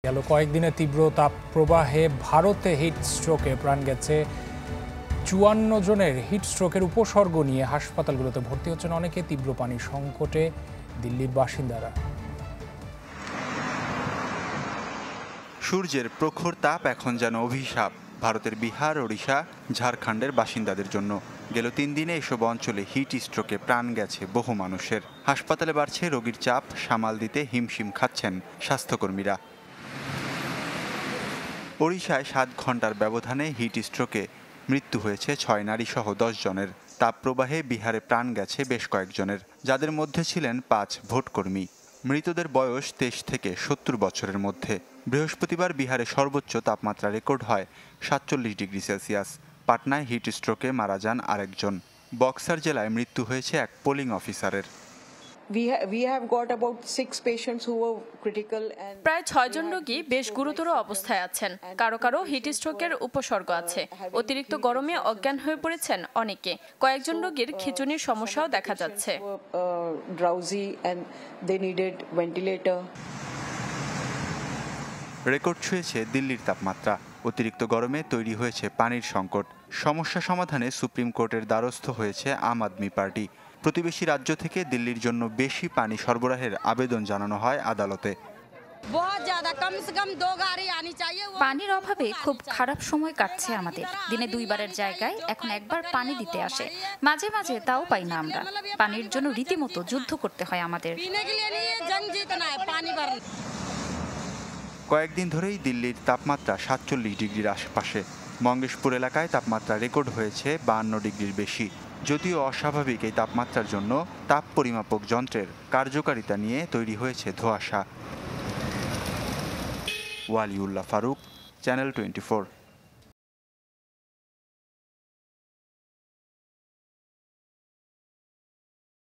গেল কয়েকদিনে তীব্র তাপপ্রবাহে ভারতে হিট স্ট্রোকে প্রাণ গেছে ৫৪ জনের। হিট স্ট্রোকের উপসর্গ নিয়ে হাসপাতালগুলোতে ভর্তি হচ্ছেন অনেকে। তীব্র পানির সংকটে দিল্লির বাসিন্দারা। সূর্যের প্রখর তাপ এখন যেন অভিশাপ ভারতের বিহার, ওড়িশা, ঝাড়খণ্ডের বাসিন্দাদের জন্য। গেল ৩ দিনে এসব অঞ্চলে হিট স্ট্রোকে প্রাণ গেছে বহু মানুষের। হাসপাতালে বাড়ছে রোগীর চাপ, সামাল দিতে হিমশিম খাচ্ছেন স্বাস্থ্যকর্মীরা। ওড়িশায় ৭ ঘন্টার ব্যবধানে হিট স্ট্রোকে মৃত্যু হয়েছে ৬ নারী সহ ১০ জনের। তাপপ্রবাহে বিহারে প্রাণ গেছে বেশ কয়েকজনের, যাদের মধ্যে ছিলেন ৫ ভোটকর্মী। মৃতদের বয়স ২৩ থেকে ৭০ বছরের মধ্যে। বৃহস্পতিবার বিহারে সর্বোচ্চ তাপমাত্রা রেকর্ড হয় ৪৭ ডিগ্রি সেলসিয়াস। পাটনায় হিট স্ট্রোকে মারা যান আরেকজন। বক্সার জেলায় মৃত্যু হয়েছে এক পোলিং অফিসারের। প্রায় ৬ জন রোগী বেশ গুরুতর অবস্থায় আছেন। কারো কারো হিট স্ট্রোকের উপসর্গ আছে। অতিরিক্ত গরমে অজ্ঞান হয়ে পড়েছেন অনেকে। কয়েকজন রোগীর খিঁচুনির সমস্যাও দেখা যাচ্ছে। রেকর্ড ছুঁয়েছে দিল্লির তাপমাত্রা। অতিরিক্ত গরমে তৈরি হয়েছে পানির সংকট। সমস্যা সমাধানে সুপ্রিম কোর্টের দ্বারস্থ হয়েছে আম আদমি পার্টি। প্রতিবেশী রাজ্য থেকে দিল্লির জন্য বেশি পানি সরবরাহের আবেদন জানানো হয় আদালতে। পানির অভাবে খুব খারাপ সময় কাটছে আমাদের। দিনে ২ বারের জায়গায় এখন ১ বার পানি দিতে আসে। মাঝে মাঝে তাও পাই না আমরা। পানির জন্য রীতিমতো যুদ্ধ করতে হয় আমাদের। কয়েকদিন ধরেই দিল্লির তাপমাত্রা ৪৭ ডিগ্রির আশেপাশে। মঙ্গেশপুর এলাকায় তাপমাত্রা রেকর্ড হয়েছে ৫২ ডিগ্রির বেশি। যদিও অস্বাভাবিক এই তাপমাত্রার জন্য তাপ পরিমাপক যন্ত্রের কার্যকারিতা নিয়ে তৈরি হয়েছে ধোঁয়াশা। ওয়ালিউল্লাহ ফারুক, চ্যানেল 24।